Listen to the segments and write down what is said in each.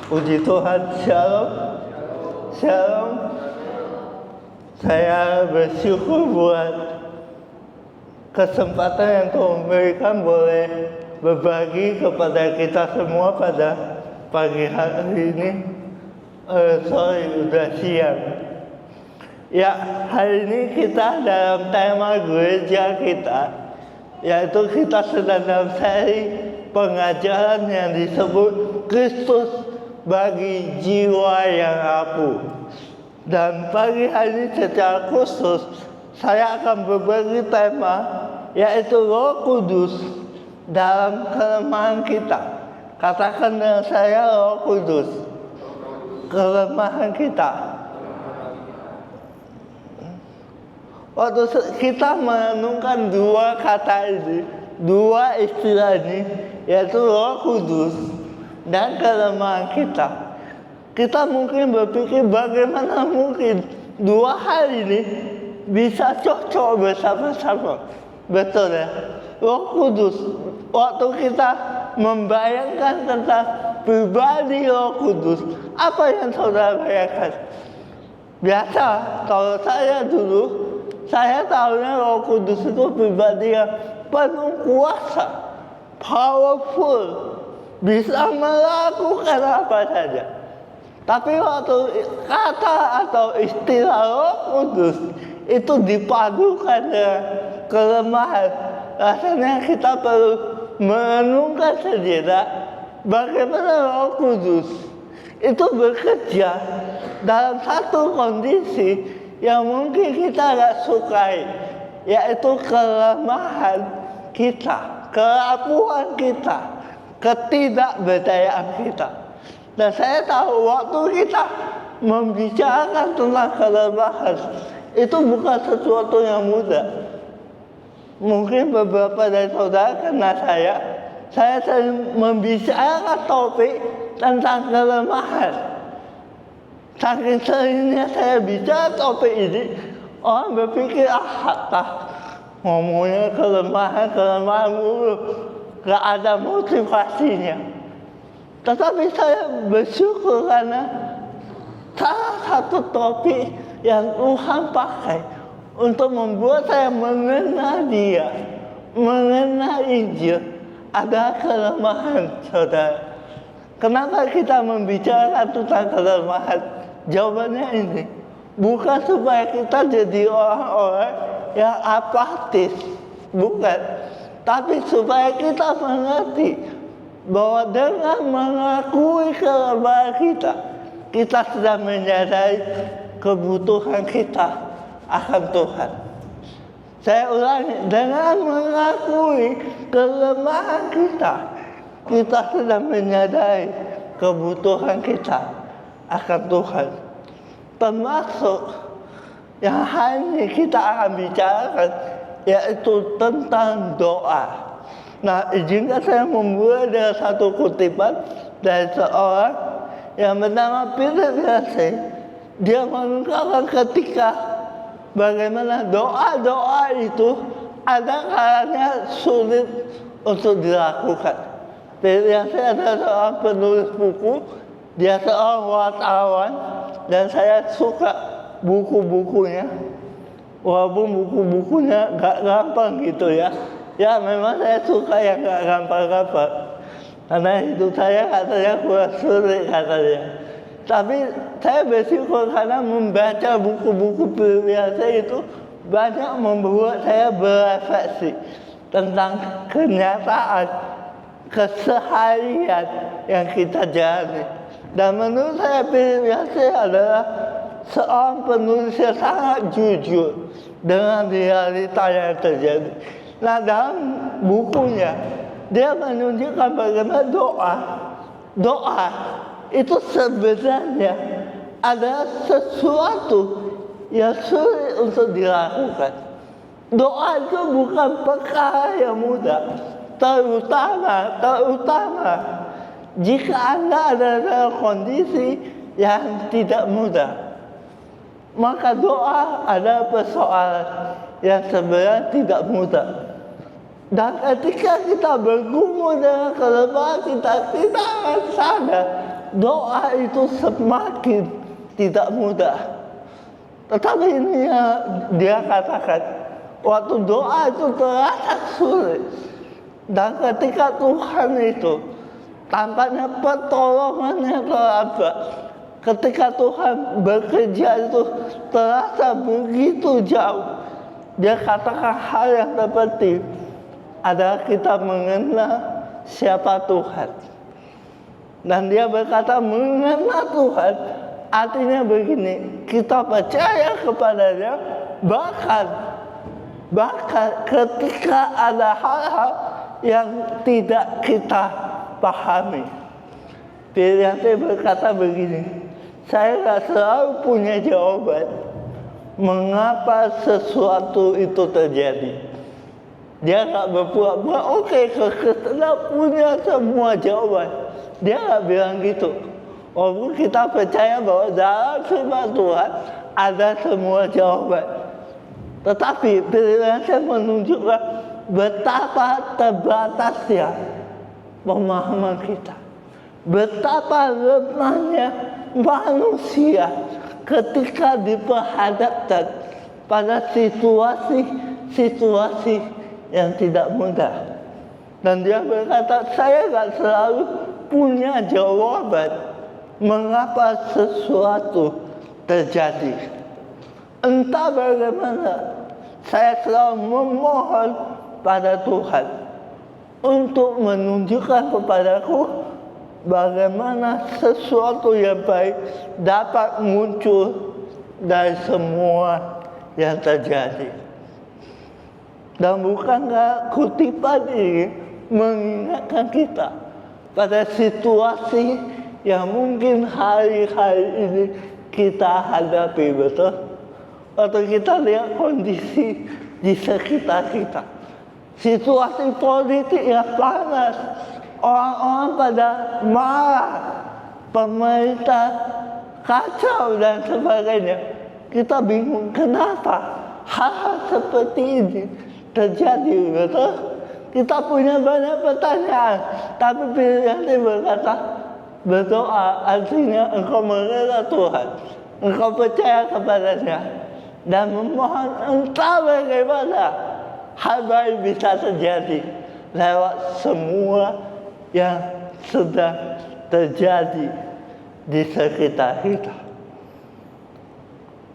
Puji Tuhan, shalom, shalom. Saya bersyukur buat kesempatan yang Tuhan berikan boleh berbagi kepada kita semua pada pagi hari ini. Udah siang. Ya, hari ini kita dalam tema gereja kita, yaitu kita sedang dalam seri pengajaran yang disebut Kristus bagi jiwa yang rapuh. Dan pagi hari ini secara khusus saya akan berbagi tema, yaitu Roh Kudus dalam kelemahan kita. Katakan dengan saya, Roh Kudus, kelemahan kita. Waktu kita merenungkan dua kata ini, dua istilah ini, yaitu Roh Kudus dan kelemahan kita. Kita mungkin berpikir bagaimana mungkin dua hal ini bisa cocok bersama-sama. Betul ya? Roh Kudus, waktu kita membayangkan tentang pribadi Roh Kudus, apa yang saudara bayangkan? Biasa, kalau saya dulu, saya tahunya Roh Kudus itu pribadi yang penuh kuasa, powerful, bisa melakukan apa saja. Tapi waktu kata atau istilah Roh Kudus itu dipadukan dengan kelemahan, rasanya kita perlu merenungkan sejenak bagaimana Roh Kudus itu bekerja dalam satu kondisi yang mungkin kita gak sukai, yaitu kelemahan kita, kerapuhan kita, ketidakberdayaan kita. Dan saya tahu waktu kita membicarakan tentang kelemahan itu bukan sesuatu yang mudah. Mungkin beberapa dari saudara kenal saya sering membicarakan topik tentang kelemahan. Saking seringnya saya bicara topik ini, orang berpikir ngomongnya kelemahan mulu, gak ada motivasinya. Tetapi saya bersyukur karena salah satu topik yang Tuhan pakai untuk membuat saya mengenal Dia, mengenal Injil, adalah kelemahan, saudara. Kenapa kita membicarakan tentang kelemahan? Jawabannya ini, bukan supaya kita jadi orang-orang yang apatis, bukan. Tapi supaya kita mengerti bahwa dengan mengakui kelemahan kita sedang menyadari kebutuhan kita akan Tuhan. Saya ulangi, dengan mengakui kelemahan kita sedang menyadari kebutuhan kita akan Tuhan. Termasuk yang hari ini kita akan bicarakan, yaitu tentang doa. Nah, izinkan saya membuat dengan satu kutipan dari seorang yang bernama Philip Yancey. Dia mengungkapkan ketika bagaimana doa-doa itu ada kalanya sulit untuk dilakukan. Philip Yancey adalah seorang penulis buku, dia seorang wartawan, dan saya suka buku-bukunya. Walaupun buku-bukunya gak gampang gitu ya. Ya memang saya suka yang gak gampang-gampang. Karena hidup saya katanya kurang sulit katanya. Tapi saya bersyukur karena membaca buku-buku biasa itu banyak membuat saya berefleksi tentang kenyataan keseharian yang kita jalani. Dan menurut saya biasa adalah seorang penulis yang sangat jujur dengan realita yang terjadi. Nah, dalam bukunya dia menunjukkan bagaimana doa itu sebenarnya adalah sesuatu yang sulit untuk dilakukan. Doa itu bukan perkara yang mudah, terutama jika Anda ada dalam kondisi yang tidak mudah. Maka doa adalah persoalan yang sebenarnya tidak mudah. Dan ketika kita bergumul dengan kelemahan kita akan sadar doa itu semakin tidak mudah. Tetapi ini dia katakan, waktu doa itu terasa sulit. Dan ketika Tuhan itu tampaknya pertolongannya terlambat. Ketika Tuhan bekerja itu terasa begitu jauh. Dia katakan hal yang terpenting adalah kita mengenal siapa Tuhan. Dan dia berkata mengenal Tuhan artinya begini, kita percaya kepadanya bahkan ketika ada hal-hal yang tidak kita pahami. Dia berkata begini, saya gak selalu punya jawaban mengapa sesuatu itu terjadi. Dia gak berpura-pura, oke, kita punya semua jawaban. Dia gak bilang gitu. Walaupun kita percaya bahwa dalam firman Tuhan ada semua jawaban. Tetapi pilihan saya menunjukkan betapa terbatasnya pemahaman kita. Betapa lemahnya manusia ketika diperhadapkan pada situasi yang tidak mudah. Dan dia berkata, saya gak selalu punya jawaban mengapa sesuatu terjadi. Entah bagaimana, saya selalu memohon pada Tuhan untuk menunjukkan kepadaku bagaimana sesuatu yang baik dapat muncul dari semua yang terjadi. Dan bukankah kutipan ini mengingatkan kita pada situasi yang mungkin hari-hari ini kita hadapi, betul? Atau kita lihat kondisi di sekitar kita. Situasi politik yang panas, orang-orang pada marah, pemerintah kacau dan sebagainya. Kita bingung kenapa hal seperti ini terjadi, betul? Kita punya banyak pertanyaan, tapi pilihan dia berkata, berdoa artinya engkau mengenal Tuhan, engkau percaya kepadanya, dan memohon entah bagaimana hal baik bisa terjadi lewat semua yang sedang terjadi di sekitar kita.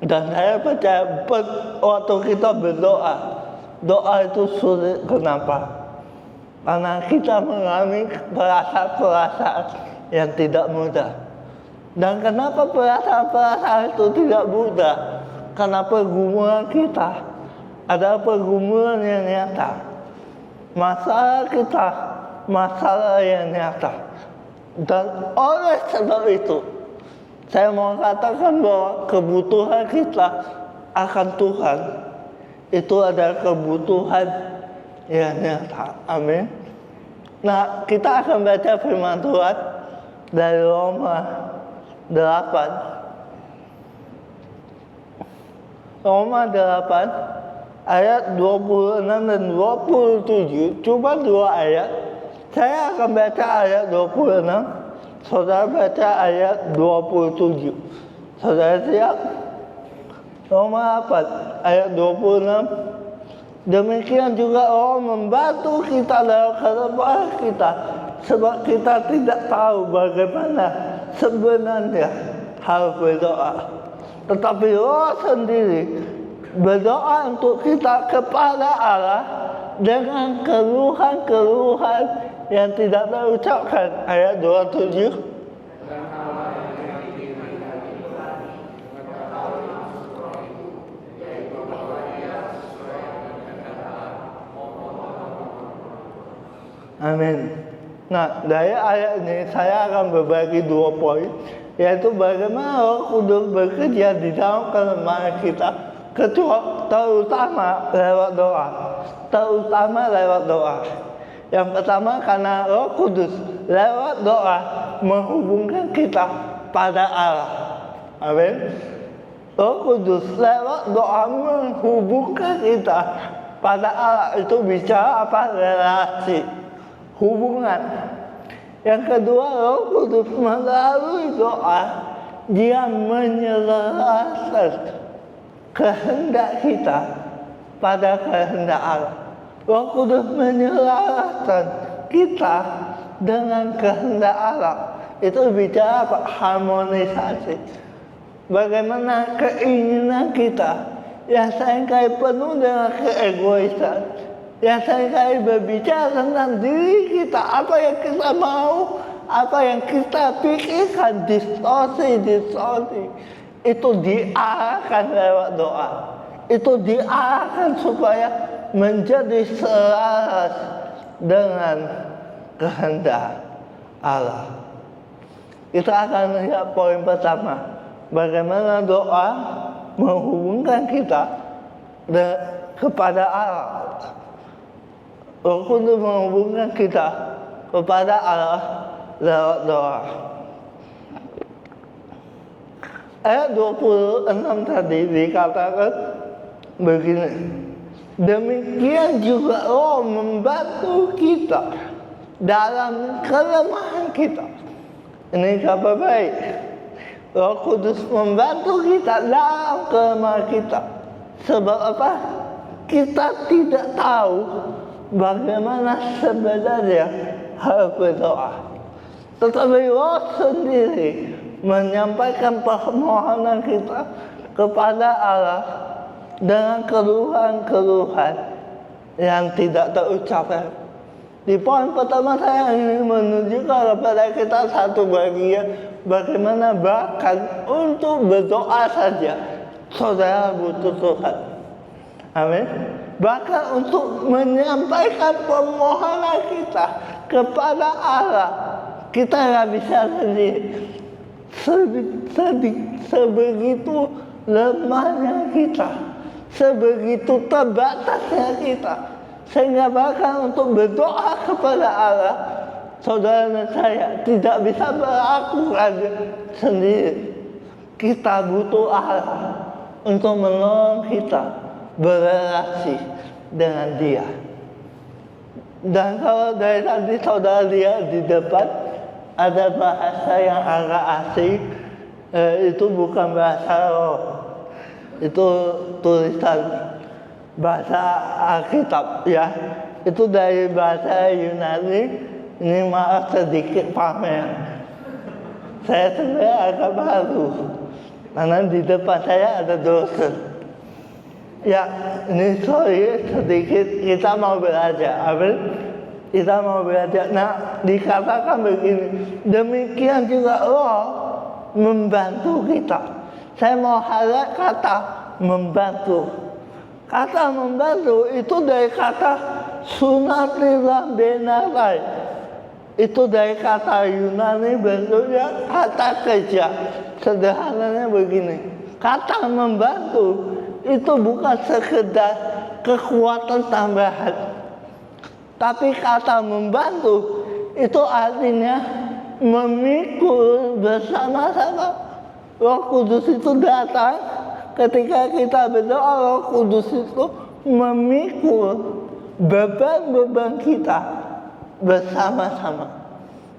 Dan saya percaya waktu kita berdoa, doa itu sulit. Kenapa? Karena kita mengalami perasaan-perasaan yang tidak mudah. Dan kenapa perasaan-perasaan itu tidak mudah? Karena pergumulan kita adalah pergumulan yang nyata. Masalah kita, masalah yang nyata. Dan oleh sebab itu, saya mau katakan bahwa kebutuhan kita akan Tuhan itu adalah kebutuhan yang nyata. Amin. Nah, kita akan baca firman Tuhan dari Roma 8. Roma 8 ayat 26 dan 27, cuma 2 ayat. Saya akan baca ayat 26, saudara baca ayat 27. Saudara siap? Roma 8 ayat 26. Demikian juga Allah membantu kita dalam kelemahan kita, sebab kita tidak tahu bagaimana sebenarnya harus berdoa. Tetapi Allah sendiri berdoa untuk kita kepada Allah dengan keluhan-keluhan yang tidak terucapkan. Ayat 27. Amin. Nah, dari ayat ini saya akan berbagi 2 poin, yaitu bagaimana Roh Kudus bekerja di dalam kelemahan kita, terutama lewat doa. Yang pertama, karena Roh Kudus lewat doa menghubungkan kita pada Allah. Amin. Roh Kudus lewat doa menghubungkan kita pada Allah. Itu bicara apa? Relasi, hubungan. Yang kedua, Roh Kudus melalui doa, Dia menyerahkan kehendak kita pada kehendak Allah. Roh Kudus menyerahkan kita dengan kehendak Allah. Itu bicara harmonisasi. Bagaimana keinginan kita yang seringkali penuh dengan keegoisan, yang seringkali berbicara tentang diri kita, apa yang kita mau, apa yang kita pikirkan, distorsi, itu diarahkan lewat doa. Itu diarahkan supaya menjadi selaras dengan kehendak Allah. Kita akan lihat poin pertama, bagaimana doa menghubungkan kita kepada Allah. Roh Kudus menghubungkan kita kepada Allah lewat doa. Ayat 26 tadi dikatakan begini, demikian juga Roh membantu kita dalam kelemahan kita. Ini kabar baik. Roh Kudus membantu kita dalam kelemahan kita. Sebab apa? Kita tidak tahu bagaimana sebenarnya harus berdoa. Tetapi Roh sendiri menyampaikan permohonan kita kepada Allah dengan keluhan-keluhan yang tidak terucapkan. Di poin pertama saya ingin menunjukkan kepada kita satu bagian bagaimana bahkan untuk berdoa saja saudara butuh Tuhan. Amin. Bahkan untuk menyampaikan permohonan kita kepada Allah, kita nggak bisa sendiri. Sebegitu lemahnya kita, sebegitu terbatasnya kita, sehingga bahkan untuk berdoa kepada Allah, saudara dan saya tidak bisa melakukan sendiri. Kita butuh Allah untuk menolong kita berrelasi dengan Dia. Dan kalau dari tadi saudara lihat di depan ada bahasa yang agak asing, itu bukan bahasa roh, itu tulisan bahasa Alkitab ya. Itu dari bahasa Yunani. Ini maaf sedikit pamer, saya sebenarnya agak baru karena di depan saya ada dosen. Ya, ini sorry sedikit, kita mau belajar. Kita mau belajar. Nah, dikatakan begini, demikian juga Roh membantu kita. Saya mau harap kata membantu. Kata membantu itu dari kata sunatilah benalai. Itu dari kata Yunani, bentuknya kata kerja. Sederhananya begini, kata membantu itu bukan sekedar kekuatan tambahan, tapi kata membantu itu artinya memikul bersama-sama. Roh Kudus itu datang ketika kita berdoa. Roh Kudus itu memikul beban-beban kita bersama-sama.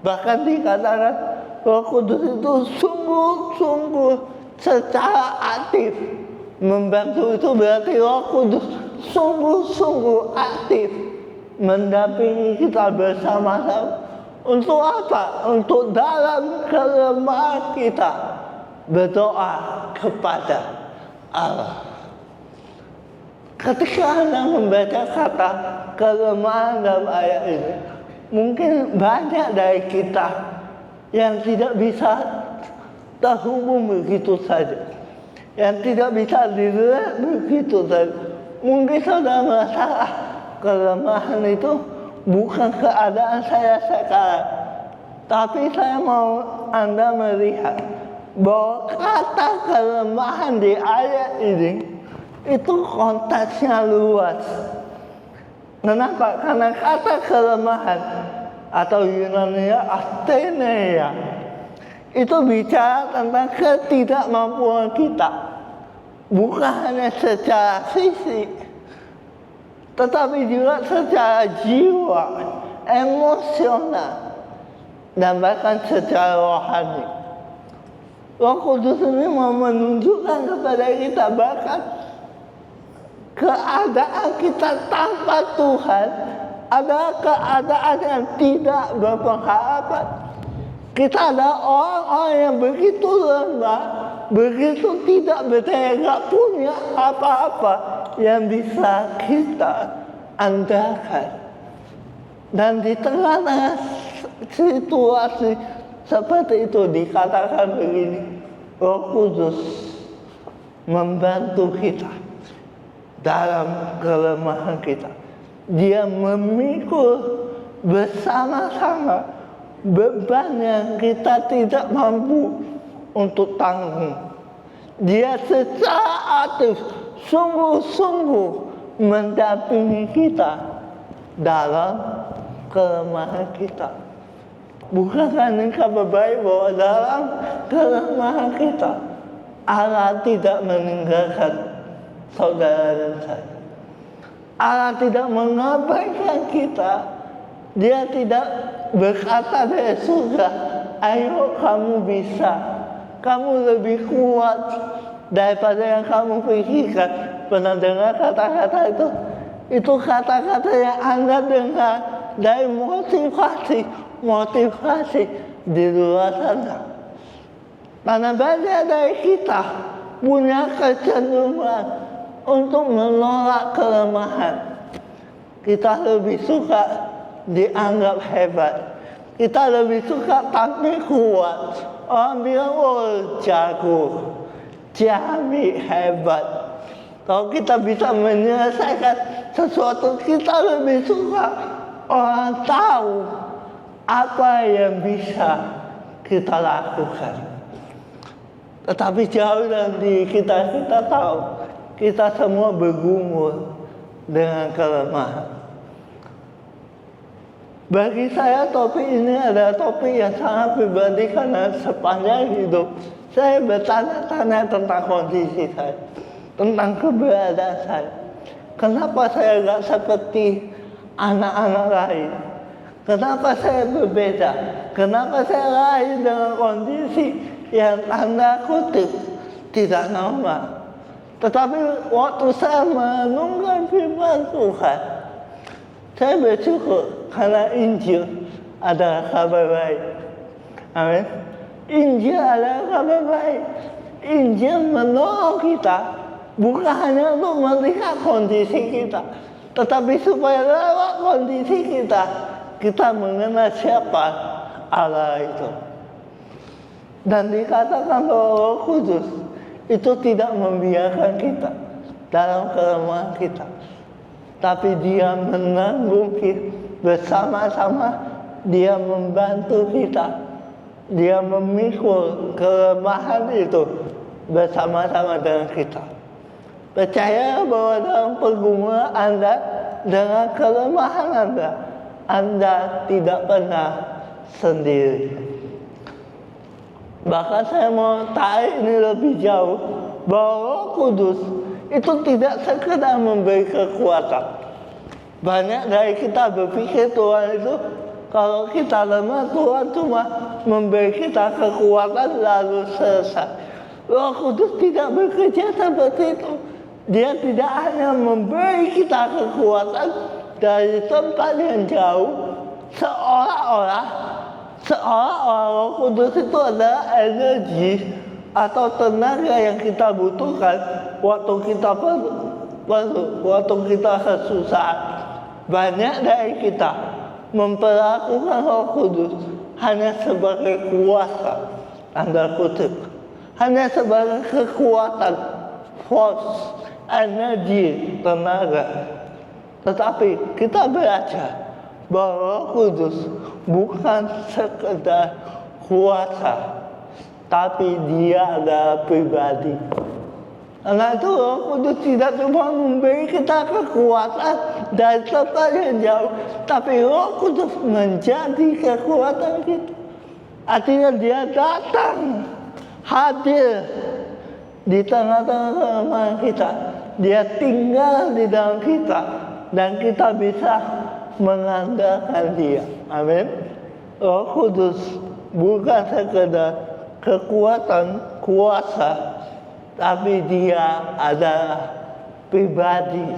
Bahkan dikatakan Roh Kudus itu sungguh-sungguh secara aktif membantu. Itu berarti Roh Kudus sungguh-sungguh aktif mendampingi kita bersama-sama. Untuk apa? Untuk dalam kelemahan kita berdoa kepada Allah. Ketika Anda membaca kata kelemahan dalam ayat ini, mungkin banyak dari kita yang tidak bisa terhubung begitu saja, yang tidak bisa dilihat begitu saja. Mungkin saudara merasa kelemahan itu bukan keadaan saya sekarang. Tapi saya mau Anda melihat bahwa kata kelemahan di ayat ini itu konteksnya luas. Kenapa? Karena kata kelemahan atau Yunani-nya asthenia itu bicara tentang ketidakmampuan kita, bukan hanya secara fisik, tetapi juga secara jiwa, emosional. dan bahkan secara rohani. Roh Kudus ini mau menunjukkan kepada kita bahkan keadaan kita tanpa Tuhan adalah keadaan yang tidak berpengharapan. Kita adalah orang-orang yang begitu lemah, begitu tidak berdaya, nggak punya apa-apa yang bisa kita andalkan. Dan di tengah-tengah situasi seperti itu dikatakan begini, Roh Kudus membantu kita dalam kelemahan kita. Dia memikul bersama-sama beban yang kita tidak mampu untuk tanggung. Dia secara aktif sungguh-sungguh mendampingi kita dalam kelemahan kita. Bukankah kabar baik bahwa dalam kelemahan kita Allah tidak meninggalkan saudara dan saya. Allah tidak mengabaikan kita. Dia tidak berkata dari surga, ayo kamu bisa, kamu lebih kuat daripada yang kamu pikirkan. Pernah dengar kata-kata itu? Itu kata-kata yang Anda dengar dari motivasi di luar sana. Karena banyak dari kita punya kecenderungan untuk menolak kelemahan. Kita lebih suka dianggap hebat. Kita lebih suka tampil kuat. Orang bilang, oh jago, Jami hebat. Kalau kita bisa menyelesaikan sesuatu, kita lebih suka orang tahu apa yang bisa kita lakukan. Tetapi jauh dari kita tahu, kita semua bergumul dengan kelemahan. Bagi saya topik ini adalah topik yang sangat pribadi karena sepanjang hidup saya bertanya-tanya tentang kondisi saya, tentang keberadaan saya. Kenapa saya tidak seperti anak-anak lain? Kenapa saya berbeda? Kenapa saya lain dengan kondisi yang tanda kutip tidak normal? Tetapi waktu saya merenungkan firman Tuhan, saya bersyukur karena Injil adalah kabar baik. Amin. Injil adalah kabar baik. Injil menolong kita bukan hanya untuk melihat kondisi kita, tetapi supaya lewat kondisi kita mengenal siapa Allah itu. Dan dikatakan bahwa Roh Kudus itu tidak membiarkan kita dalam kelemahan kita, tapi Dia menanggung kita bersama-sama. Dia membantu kita. Dia memikul kelemahan itu bersama-sama dengan kita. Percaya bahwa dalam pergumulan Anda, dengan kelemahan Anda tidak pernah sendiri. Bahkan saya mau tarik ini lebih jauh, bahwa Roh Kudus itu tidak sekedar memberi kekuatan. Banyak dari kita berpikir Tuhan itu kalau kita lemah, Tuhan cuma memberi kita kekuatan lalu selesai. Roh Kudus tidak bekerja seperti itu. Dia tidak hanya memberi kita kekuatan dari tempat yang jauh, seolah-olah Roh Kudus itu adalah energi atau tenaga yang kita butuhkan waktu kita waktu kita kesusahan. Banyak dari kita memperlakukan Roh Kudus hanya sebagai kuasa, tanda kutip, hanya sebagai kekuatan, force, energi, tenaga. Tetapi kita belajar bahwa Roh Kudus bukan sekedar kuasa, tapi Dia adalah pribadi. Karena itu Roh Kudus tidak cuma memberi kita kekuatan dari tempat yang jauh, tapi Roh Kudus menjadi kekuatan kita. Artinya Dia datang, hadir di tengah-tengah kelemahan kita. Dia tinggal di dalam kita, dan kita bisa mengandalkan Dia. Amin. Roh Kudus bukan sekedar kekuatan, kuasa, tapi dia adalah pribadi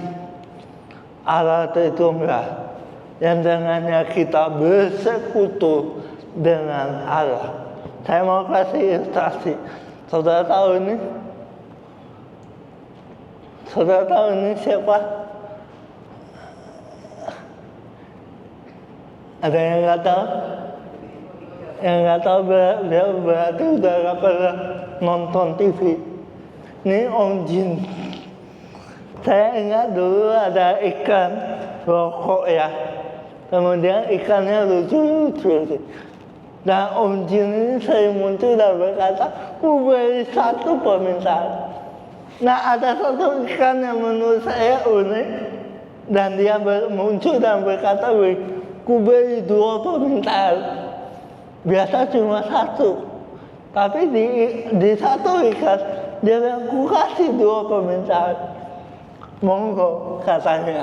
Allah Tritunggal yang dengannya kita bersekutu dengan Allah. Saya mau kasih ilustrasi. Saudara tahu ini? Saudara tahu ini siapa? Ada yang nggak tahu? Yang nggak tahu berarti udah nggak pernah nonton TV. Ini Om Jin. Saya ingat dulu ada ikan rokok ya. Kemudian ikannya lucu-lucu. Dan Om Jin ini sering muncul dan berkata, beri satu permintaan. Nah ada satu ikan yang menurut saya unik. Dan dia muncul dan berkata, beri 2 permintaan. Biasa cuma 1. Tapi di satu ikan, dia bilang, ku kasih 2 permintaan. Monggo katanya.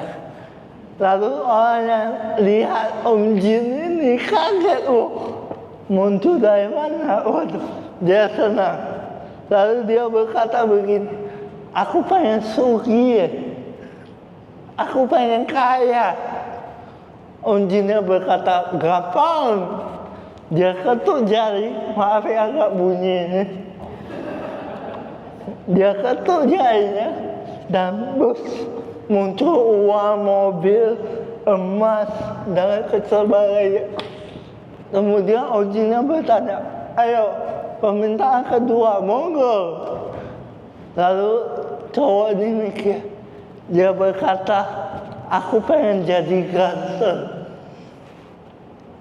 Lalu orang yang lihat Om Jin ini kaget, muncul dari mana? Waduh, dia senang. Lalu dia berkata begini, aku pengen sugih, aku pengen kaya. Om Jinnya berkata, gampang. Dia ketuk jari, maaf ya agak bunyi ini. Dia ketuk jarinya dan muncul uang, mobil, emas, dan sebagainya. Kemudian Om Jinnya bertanya, ayo permintaan kedua, monggo. Lalu cowok ini mikir, dia berkata, aku pengen jadi ganteng.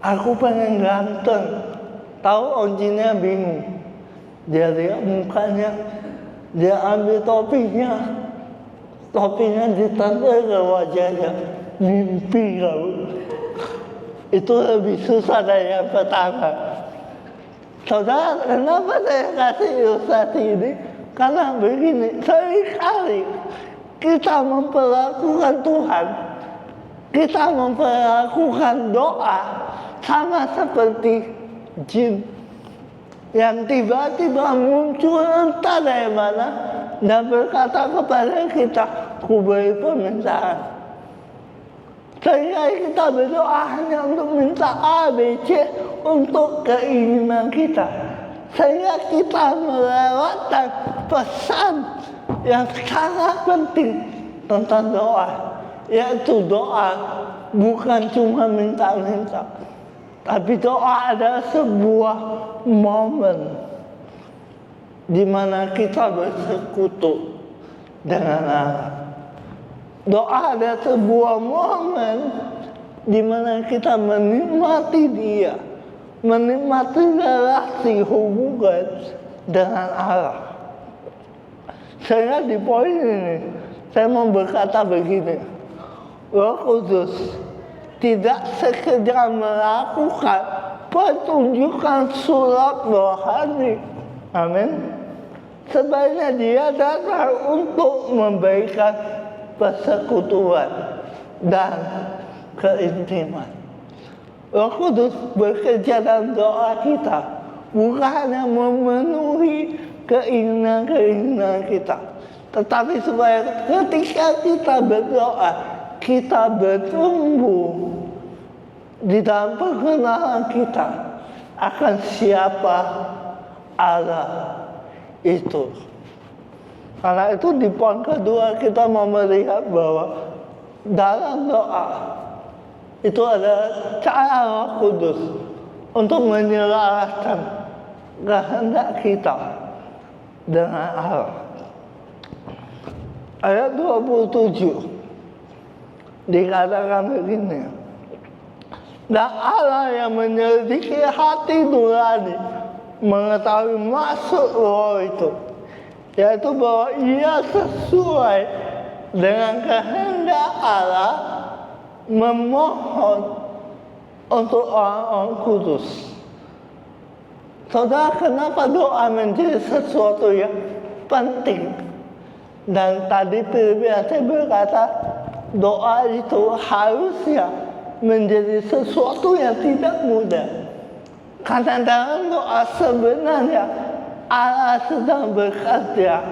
Aku pengen ganteng. Tahu Om Jinnya bingung. Dia lihat mukanya, dia ambil topinya ditempel ke wajahnya. Mimpi kamu. Itu lebih susah dari yang pertama. Saudara, kenapa saya kasih ilustrasi ini? Karena begini, seringkali kita memperlakukan Tuhan, kita memperlakukan doa sama seperti jin yang tiba-tiba muncul entah dari mana dan berkata kepada kita, ku beri permintaan. Sehingga kita berdoa hanya untuk minta A, B, C untuk keinginan kita. Sehingga kita melewatkan pesan yang sangat penting tentang doa. Yaitu doa bukan cuma minta-minta. Tapi doa adalah sebuah momen di mana kita bersekutu dengan Allah. Doa adalah sebuah momen di mana kita menikmati Dia, menikmati relasi hubungan dengan Allah. Sehingga di poin ini saya mau berkata begini, Roh Kudus tidak sekedar melakukan pertunjukan sulap rohani. Amin. Sebaliknya dia datang untuk memberikan persekutuan dan keintiman. Roh Kudus bekerja dalam doa kita, bukan hanya memenuhi keinginan-keinginan kita, tetapi supaya ketika kita berdoa, kita bertumbuh di dalam pengenalan kita akan siapa Allah itu. Karena itu di poin kedua kita mau melihat bahwa dalam doa itu ada cara Roh Kudus untuk menyelaraskan kehendak kita dengan Allah. Ayat 27 dikatakan begini, dan Allah yang menyelidiki hati nurani mengetahui maksud roh itu, yaitu bahwa ia sesuai dengan kehendak Allah memohon untuk orang-orang kudus. Saudara, kenapa doa menjadi sesuatu yang penting? Dan tadi Filipian saya berkata, doa itu harusnya menjadi sesuatu yang tidak mudah. Karena dalam doa sebenarnya Allah sedang bekerja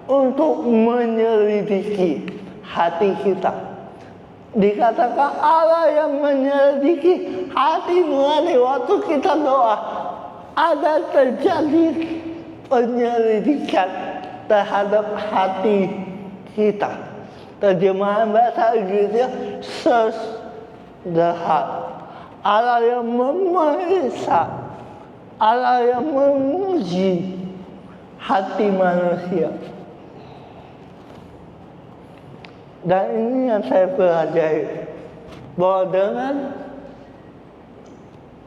untuk menyelidiki hati kita. Dikatakan Allah yang menyelidiki hati nurani waktu kita doa. Ada terjadi penyelidikan terhadap hati kita. Terjemahan bahasa Inggrisnya search the heart. Allah yang memeriksa, Allah yang menguji hati manusia. Dan ini yang saya pelajari, bahwa dengan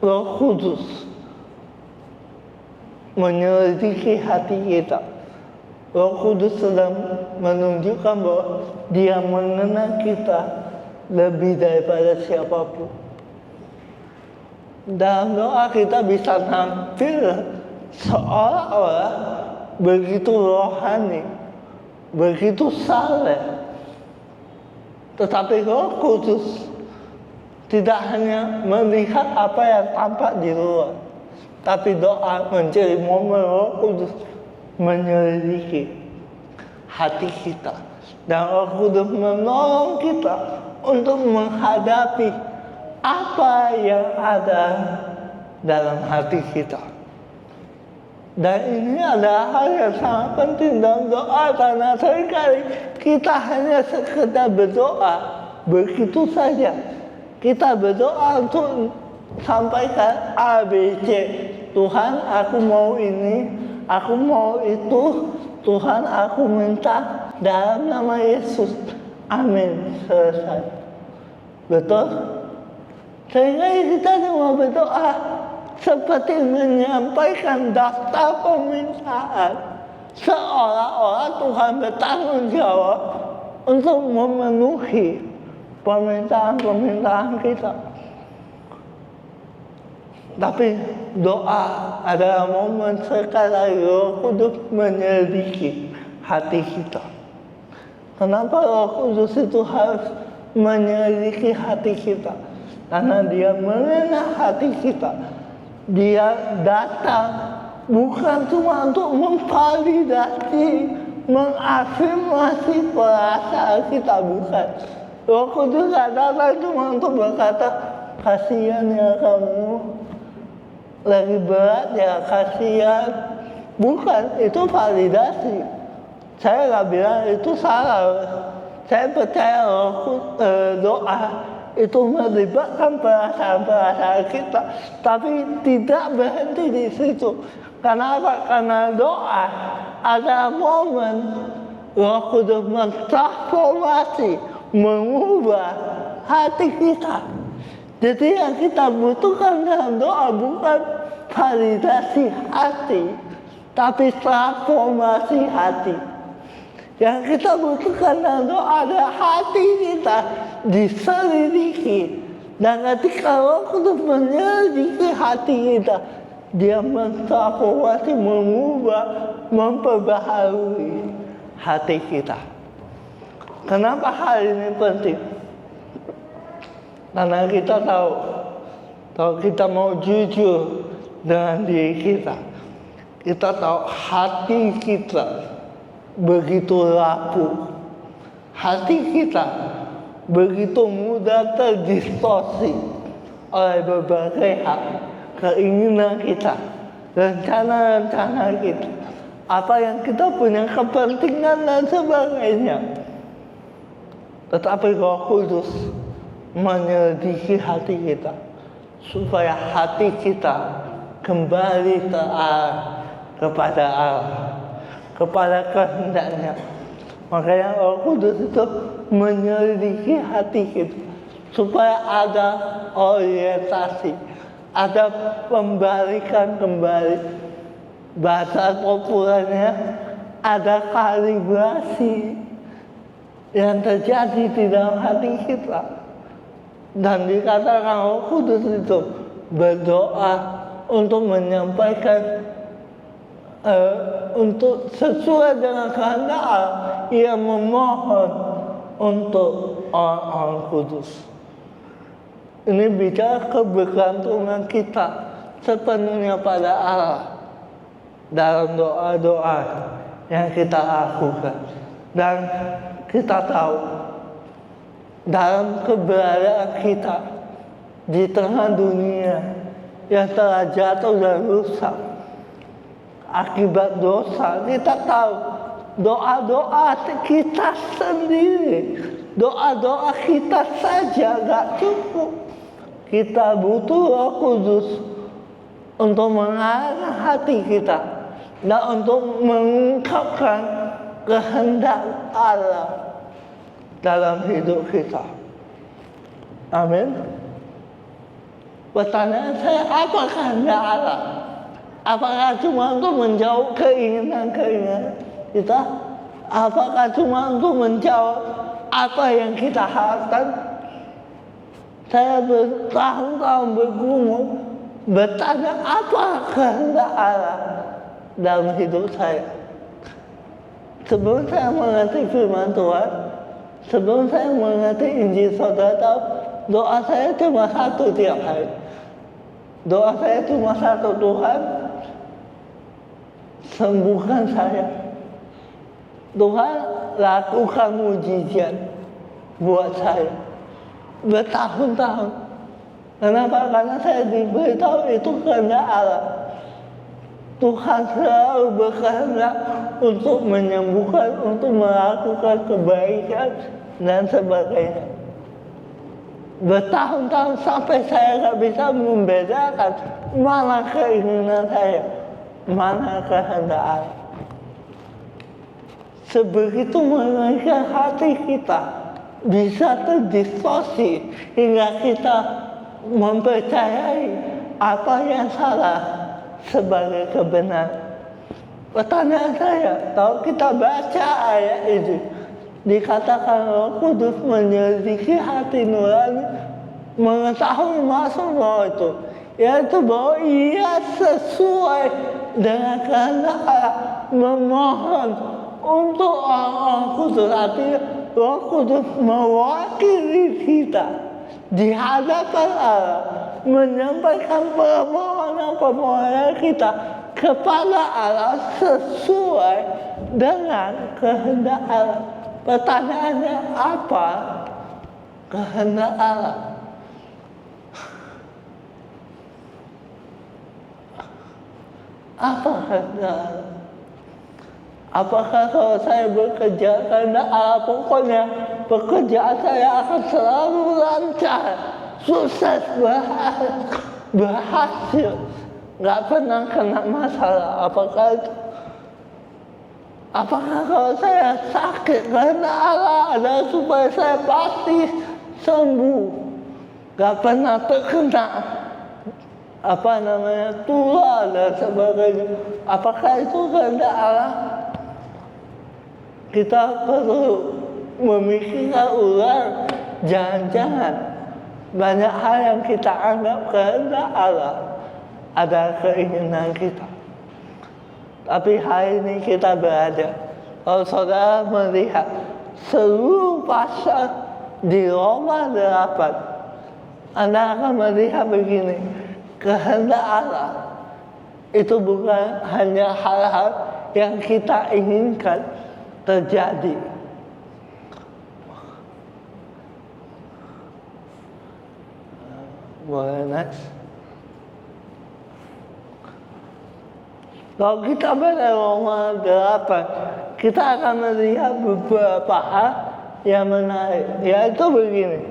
Roh Kudus menyelidiki hati kita, Roh Kudus sedang menunjukkan bahwa Dia mengenal kita lebih daripada siapapun. Dalam doa kita bisa nampil seolah-olah begitu rohani, begitu saleh. Tetapi Roh Kudus tidak hanya melihat apa yang tampak di luar, tapi doa menjadi momen Roh Kudus menyelidiki hati kita. Dan Roh Kudus menolong kita untuk menghadapi apa yang ada dalam hati kita. Dan ini adalah hal yang sangat penting dalam doa, karena seringkali kita hanya sekedar berdoa begitu saja. Kita berdoa untuk sampaikan A, B, C. Tuhan, aku mau ini, aku mau itu. Tuhan, aku minta dalam nama Yesus. Amin. Selesai. Betul? Sehingga kita cuma berdoa seperti menyampaikan daftar permintaan, seolah-olah Tuhan bertanggung jawab untuk memenuhi permintaan-permintaan kita. Tapi doa adalah momen sekali Roh Kudus menyelidiki hati kita. Kenapa Roh Kudus itu harus menyelidiki hati kita? Karena Dia mengenal hati kita. Dia datang bukan cuma untuk memvalidasi, mengafirmasi perasaan kita, bukan. Roh Kudus datang cuma untuk berkata, kasihan ya kamu, lagi berat ya, kasihan. Bukan, itu validasi. Saya nggak bilang itu salah. Saya percaya doa itu melibatkan perasaan-perasaan kita, tapi tidak berhenti di situ. Kenapa? Karena doa ada momen Roh Kudus mentransformasi, mengubah hati kita. Jadi yang kita butuhkan dalam doa bukan validasi hati, tapi transformasi hati. Yang kita butuhkan dalam doa adalah hati kita diselidiki. Dan ketika Roh Kudus menyelidiki hati kita, Dia mentransformasi, mengubah, memperbaharui hati kita. Kenapa hal ini penting? Karena kita tahu, kalau kita mau jujur dengan diri kita, kita tahu hati kita begitu rapuh, hati kita begitu mudah terdistorsi oleh berbagai hal, keinginan kita, rencana-rencana kita, apa yang kita punya kepentingan dan sebagainya. Tetapi Roh Kudus menyelidiki hati kita supaya hati kita kembali terarah kepada Allah, kepada kehendaknya. Makanya Roh Kudus itu menyelidiki hati kita supaya ada orientasi, ada pembalikan kembali. Bahasa populernya ada kalibrasi yang terjadi di dalam hati kita. Dan dikatakan Roh Kudus itu berdoa untuk menyampaikan untuk sesuai dengan kehendak Allah. Ia memohon untuk orang-orang kudus. Ini bicara kebergantungan kita sepenuhnya pada Allah dalam doa-doa yang kita lakukan. Dan kita tahu dalam keberadaan kita di tengah dunia yang telah jatuh dan rusak akibat dosa, kita tahu doa-doa kita sendiri, doa-doa kita saja gak cukup. Kita butuh Roh Kudus untuk mengarahkan hati kita dan untuk mengungkapkan kehendak Allah dalam hidup kita. Amin. Pertanyaan saya, apa kehendak Allah? Apakah cuma untuk menjawab keinginan-keinginan kita? Apakah cuma untuk menjawab apa yang kita harapkan? Saya bertahun-tahun bergumul bertanya apa kehendak Allah dalam hidup saya. Sebelum saya mengerti firman Tuhan, sebelum saya mengerti Injil, saudara tahu, doa saya cuma satu tiap hari. Doa saya cuma satu, Tuhan, sembuhkan saya. Tuhan, lakukan mujizat buat saya. Bertahun-tahun. Kenapa? Karena saya diberitahu itu kehendak Allah. Tuhan selalu berkehendak untuk menyembuhkan, untuk melakukan kebaikan dan sebagainya. Bertahun-tahun sampai saya nggak bisa membedakan mana keinginan saya, mana kehendak Allah. Sebegitu mengenai hati kita bisa terdistorsi hingga kita mempercayai apa yang salah sebagai kebenaran. Pertanyaan saya, kalau kita baca ayat ini, dikatakan Roh Kudus menyelidiki hati nurani, mengetahui maksud roh itu, yaitu bahwa ia sesuai dengan kehendak Allah, memohon untuk orang kudus. Artinya Roh Kudus mewakili kita di hadapan Allah, menyampaikan permohonan kita kepada Allah sesuai dengan kehendak Allah. Pertanyaannya, apa kehendak Allah? Apa kehendak Allah? Apakah kalau saya bekerja kehendak Allah, pokoknya pekerjaan saya akan selalu lancar, sukses, berhasil, nggak pernah kena masalah? Apakah itu? Apakah kalau saya sakit kehendak Allah adalah supaya saya pasti sembuh, nggak pernah terkena tular dan sebagainya? Apakah itu kehendak Allah? Kita perlu memikirkan ulang, jangan-jangan banyak hal yang kita anggap kehendak Allah adalah keinginan kita. Tapi hari ini kita berada, kalau saudara melihat seluruh pasal di Roma 8, Anda akan melihat begini, kehendak Allah itu bukan hanya hal-hal yang kita inginkan terjadi. Boleh next. Kalau kita pada Roma 8, kita akan melihat beberapa hal yang menarik. Yaitu begini,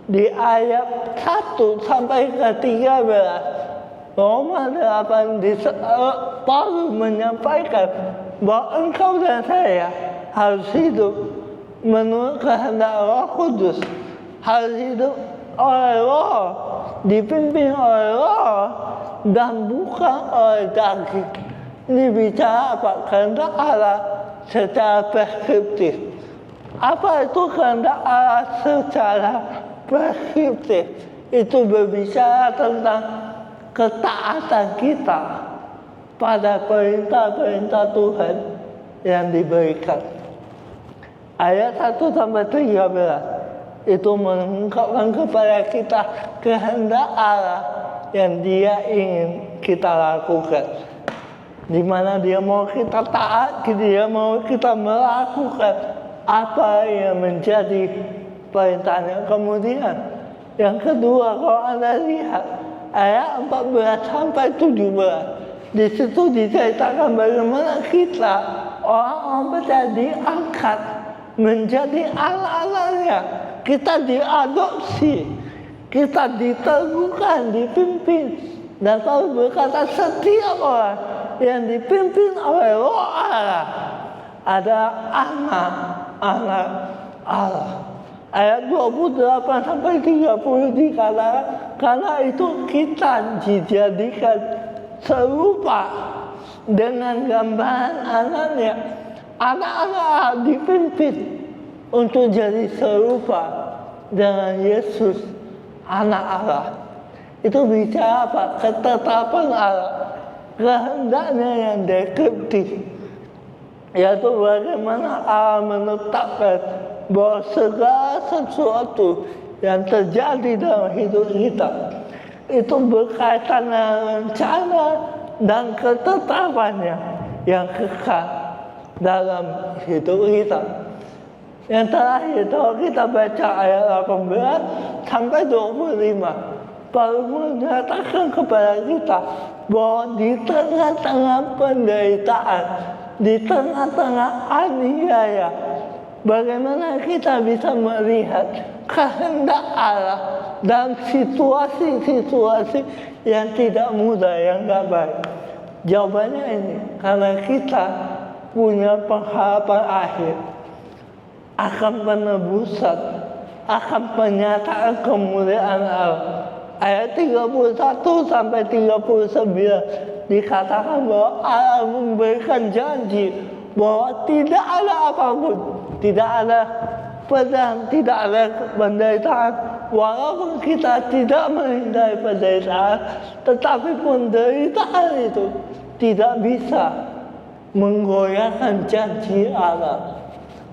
di ayat 1 sampai ke 13, Roma 8 Paulus menyampaikan bahwa engkau dan saya harus hidup menurut kehendak Roh Kudus, harus hidup oleh Roh, dipimpin oleh Roh dan bukan oleh daging. Ini bicara apa? Kehendak Allah secara preskriptif. Apa itu kehendak Allah secara preskriptif? Itu berbicara tentang ketaatan kita pada perintah-perintah Tuhan yang diberikan. Ayat 1 sampai 13 itu mengungkapkan kepada kita kehendak Allah yang Dia ingin kita lakukan. Di mana Dia mau kita taat, Dia mau kita melakukan apa yang menjadi perintahnya. Kemudian yang kedua, kalau Anda lihat ayat 14 sampai 17, di situ diceritakan bagaimana kita orang-orang percaya diangkat menjadi anak-anaknya. Kita diadopsi, kita diteguhkan, dipimpin. Dan Paulus berkata setiap orang yang dipimpin oleh Roh Allah adalah anak-anak Allah. Ayat 28 sampai 30 dikatakan, karena itu kita dijadikan serupa dengan gambaran anaknya. Anak-anak dipimpin untuk jadi serupa dengan Yesus, anak Allah. Itu bicara apa? Ketetapan Allah, kehendaknya yang deskriptif, yaitu bagaimana Allah menetapkan bahwa segala sesuatu yang terjadi dalam hidup kita itu berkaitan dengan rencana dan ketetapannya yang kekal dalam hidup kita. Yang terakhir, kalau kita baca ayat 18 sampai 25, Paulus menyatakan kepada kita bahwa di tengah-tengah penderitaan, di tengah-tengah aniaya, bagaimana kita bisa melihat kehendak Allah dalam situasi-situasi yang tidak mudah, yang gak baik. Jawabannya ini, karena kita punya pengharapan akhir akan penebusan, akan penyataan kemuliaan Allah. Ayat 31 sampai 39 dikatakan bahwa Allah memberikan janji bahwa tidak ada apapun, tidak ada pedang, tidak ada penderitaan. Walaupun kita tidak menghindari penderitaan, tetapi penderitaan itu tidak bisa menggoyahkan janji Allah.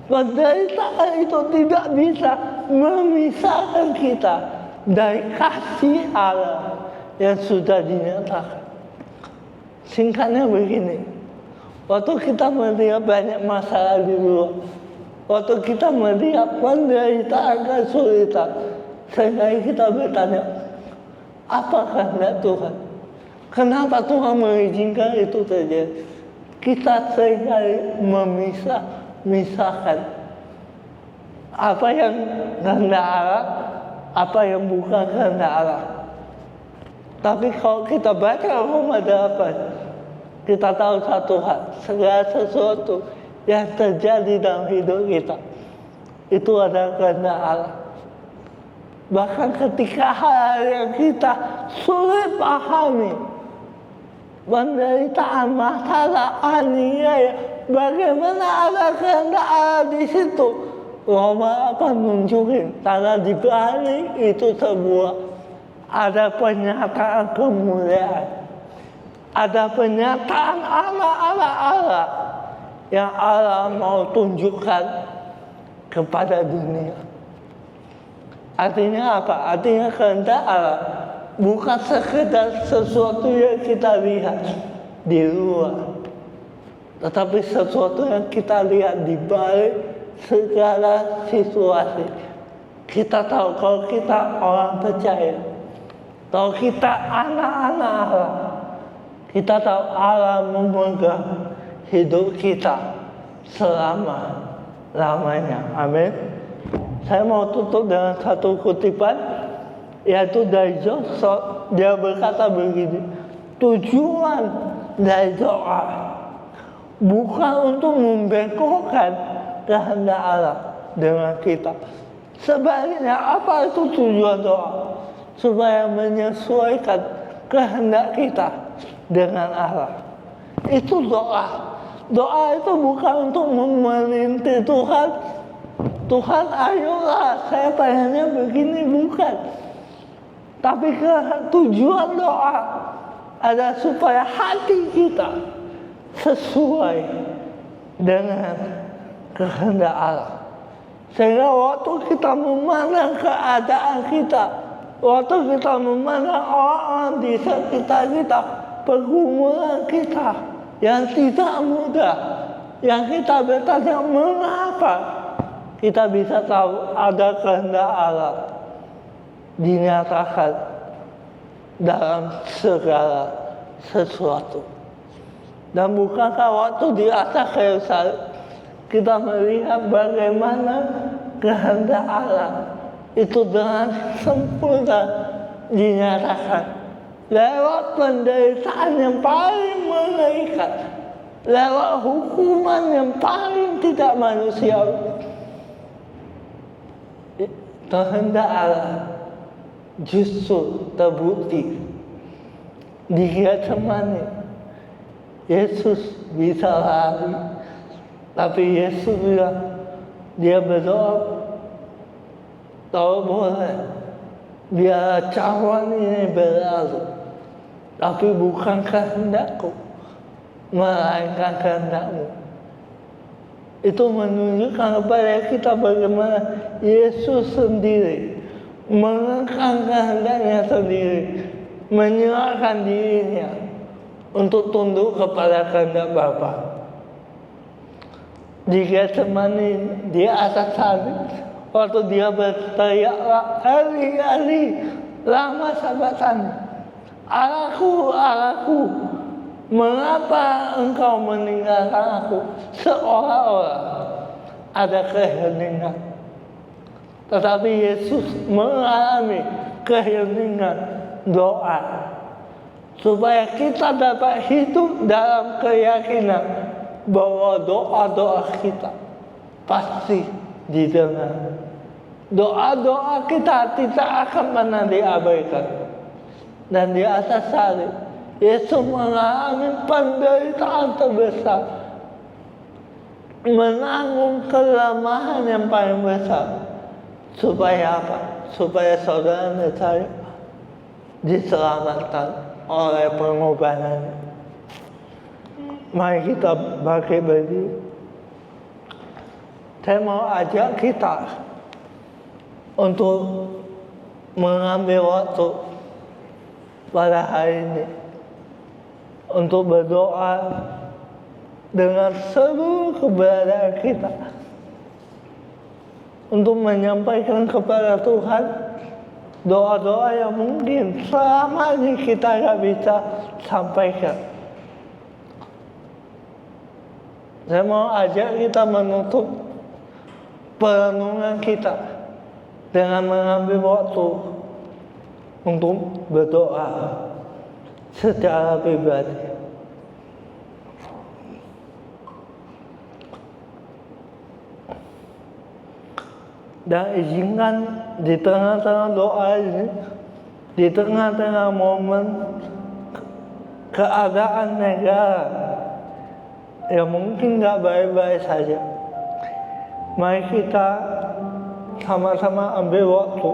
Penderitaan itu tidak bisa memisahkan kita dari kasih Allah yang sudah dinyatakan. Singkatnya begini, waktu kita melihat banyak masalah di luar, waktu kita melihat penderitaan, kesulitan, seringkali kita bertanya, apa kehendak Tuhan? Kenapa Tuhan mengizinkan itu terjadi? Kita seringkali memisahkan apa yang kehendak Allah, apa yang bukan kehendak Allah. Tapi kalau kita baca Roma 8, kita tahu satu hal, segala sesuatu yang terjadi dalam hidup kita itu adalah kehendak Allah. Bahkan ketika hal yang kita sulit pahami, penderitaan, masalah, aniaya, bagaimana ada kehendak Allah di situ? Roma 8 nunjukin, karena di balik itu semua ada penyataan kemuliaan, ada penyataan Allah yang Allah mau tunjukkan kepada dunia. Artinya apa? Artinya kehendak Allah bukan sekedar sesuatu yang kita lihat di luar, tetapi sesuatu yang kita lihat di balik segala situasi. Kita tahu kalau kita orang percaya, kalau kita anak-anak Allah, kita tahu Allah memegang hidup kita selama-lamanya. Amin. Saya mau tutup dengan satu kutipan, yaitu dari Joseph. Dia berkata begini, tujuan dari doa bukan untuk membengkokkan kehendak Allah dengan kita. Sebaliknya, apa itu tujuan doa? Supaya menyesuaikan kehendak kita dengan Allah. Itu doa. Doa itu bukan untuk meminta Tuhan, Tuhan ayolah saya pengennya begini, bukan. Tapi tujuan doa adalah supaya hati kita sesuai dengan kehendak Allah. Sehingga waktu kita memandang keadaan kita, Waktu kita memandang orang di sekitar kita, pergumulan kita yang tidak mudah, yang kita bertanya mengapa, kita bisa tahu ada kehendak Allah dinyatakan dalam segala sesuatu. Dan bukankah waktu di atas kayu salib kita melihat bagaimana kehendak Allah itu dengan sempurna dinyatakan lewat penderitaan yang paling mengerikan, lewat hukuman yang paling tidak manusiawi. Kehendak Allah justru terbukti di Getsemani. Yesus bisa lari, tapi Yesus bilang, dia berdoa, kalau boleh, biar cawan ini berlalu, tapi bukan kehendakku, melainkan kehendakmu. Itu menunjukkan kepada kita bagaimana Yesus sendiri mengekang kehendaknya sendiri, menyerahkan dirinya untuk tunduk kepada kehendak Bapa. Di Getsemani, di atas salib, waktu dia berteriak, Eli, Eli, lama sabachthani, Allahku, Allahku, mengapa engkau meninggalkan aku? Seolah-olah ada keheningan. Tetapi Yesus mengalami keheningan doa, supaya kita dapat hidup dalam keyakinan bahwa doa-doa kita pasti didengar. Doa-doa kita tidak akan pernah diabaikan. Dan di atas salib, Yesus mengalami penderitaan terbesar, menanggung kelemahan yang paling besar. Supaya apa? Supaya saudara dan saya diselamatkan oleh pengorbanannya. Mari kita bangkit berdiri. Saya mau ajak kita untuk mengambil waktu pada hari ini untuk berdoa dengan seluruh keberadaan kita, untuk menyampaikan kepada Tuhan doa-doa yang mungkin selama ini kita tidak bisa sampaikan. Saya mau ajak kita menutup perenungan kita dengan mengambil waktu untuk berdoa secara pribadi. Dan izinkan di tengah-tengah doa ini, di tengah-tengah momen keadaan negara yang mungkin tidak baik-baik saja, mari kita sama-sama ambil waktu.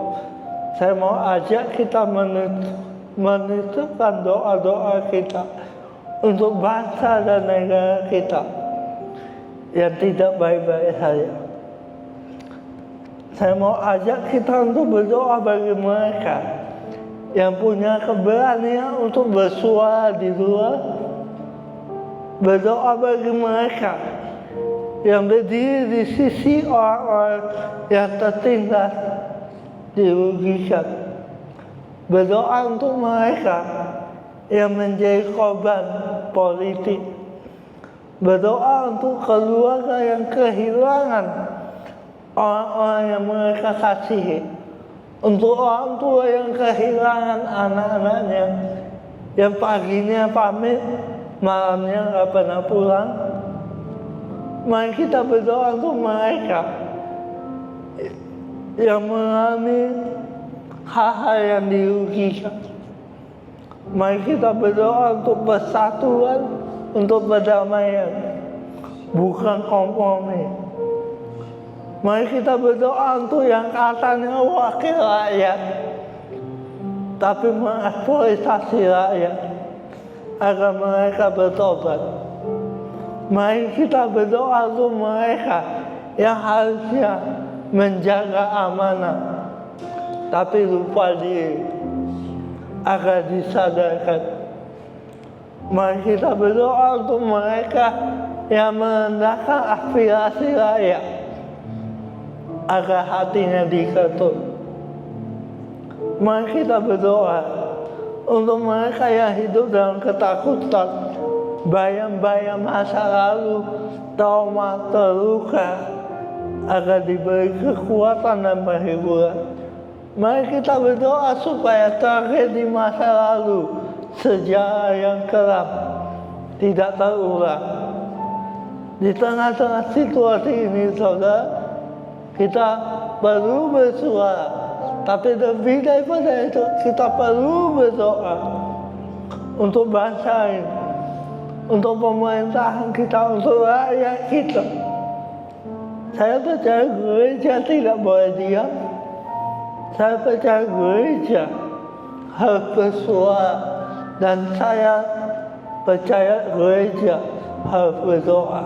Saya mau ajak kita menitipkan doa-doa kita untuk bangsa dan negara kita yang tidak baik-baik saja. Saya mau ajak kita untuk berdoa bagi mereka yang punya keberanian untuk bersuara di luar. Berdoa bagi mereka yang berdiri di sisi orang-orang yang tertindas, dirugikan. Berdoa untuk mereka yang menjadi korban politik. Berdoa untuk keluarga yang kehilangan orang-orang yang mereka kasihi, untuk orang tua yang kehilangan anak-anaknya, yang paginya pamit, malamnya nggak pernah pulang. Mari kita berdoa untuk mereka yang mengalami hal-hal yang dirugikan. Mari kita berdoa untuk persatuan, untuk perdamaian, bukan kompromi. Mari kita berdoa untuk yang katanya wakil rakyat, tapi mengeksploitasi rakyat agar mereka bertobat. Mari kita berdoa untuk mereka yang harusnya menjaga amanah, tapi lupa diri agar disadarkan. Mari kita berdoa untuk mereka yang merendahkan aspirasi rakyat agar hatinya diketuk. Mari kita berdoa untuk mereka yang hidup dalam ketakutan, bayang-bayang masa lalu, trauma, terluka, agar diberi kekuatan dan perhiburan. Mari kita berdoa supaya tragedi masa lalu, sejarah yang kelam, tidak terulang. Di tengah-tengah situasi ini, saudara, kita perlu bersuara, tapi lebih daripada itu, kita perlu berdoa untuk bangsa ini, untuk pemerintahan kita, untuk rakyat kita. Saya percaya gereja tidak boleh diam. Saya percaya gereja harus bersuara, dan saya percaya gereja harus berdoa.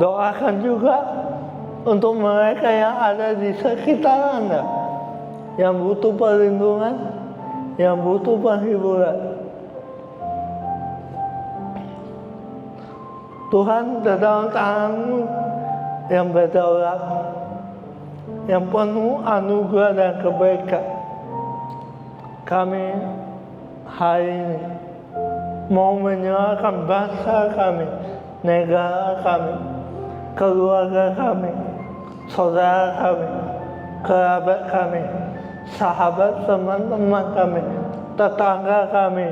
Doakan juga untuk mereka yang ada di sekitar Anda, yang butuh perlindungan, yang butuh penghiburan. Tuhan, dalam tangan-Mu yang berdaulat, yang penuh anugerah dan kebaikan, kami hari ini mau menyerahkan bangsa kami, negara kami, keluarga kami, saudara kami, kerabat kami, sahabat, teman-teman kami, tetangga kami,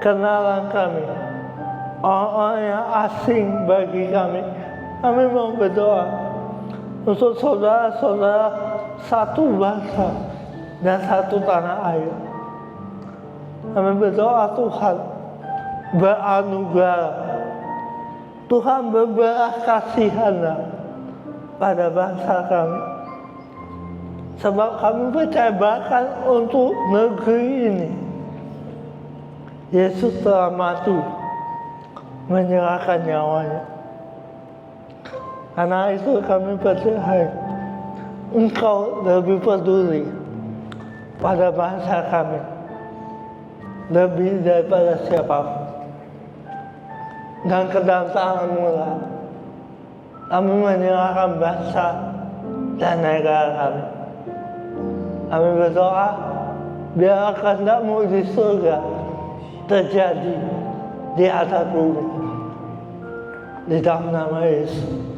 kenalan kami, orang-orang yang asing bagi kami. Kami mau berdoa untuk saudara-saudara satu bangsa dan satu tanah air. Kami berdoa, Tuhan beranugerah, Tuhan berbelas kasihan pada bangsa kami. Sebab kami percaya bahkan untuk negeri ini, Yesus telah mati menyerahkan nyawanya. Karena itu kami percaya Engkau lebih peduli pada bangsa kami, lebih daripada siapapun. Dan ke dalam tangan-Mu lah kami menyerahkan bangsa dan negara kami. Kami berdoa, biar kehendak-Mu di surga terjadi di atas bumi. Di dalam nama Yesus.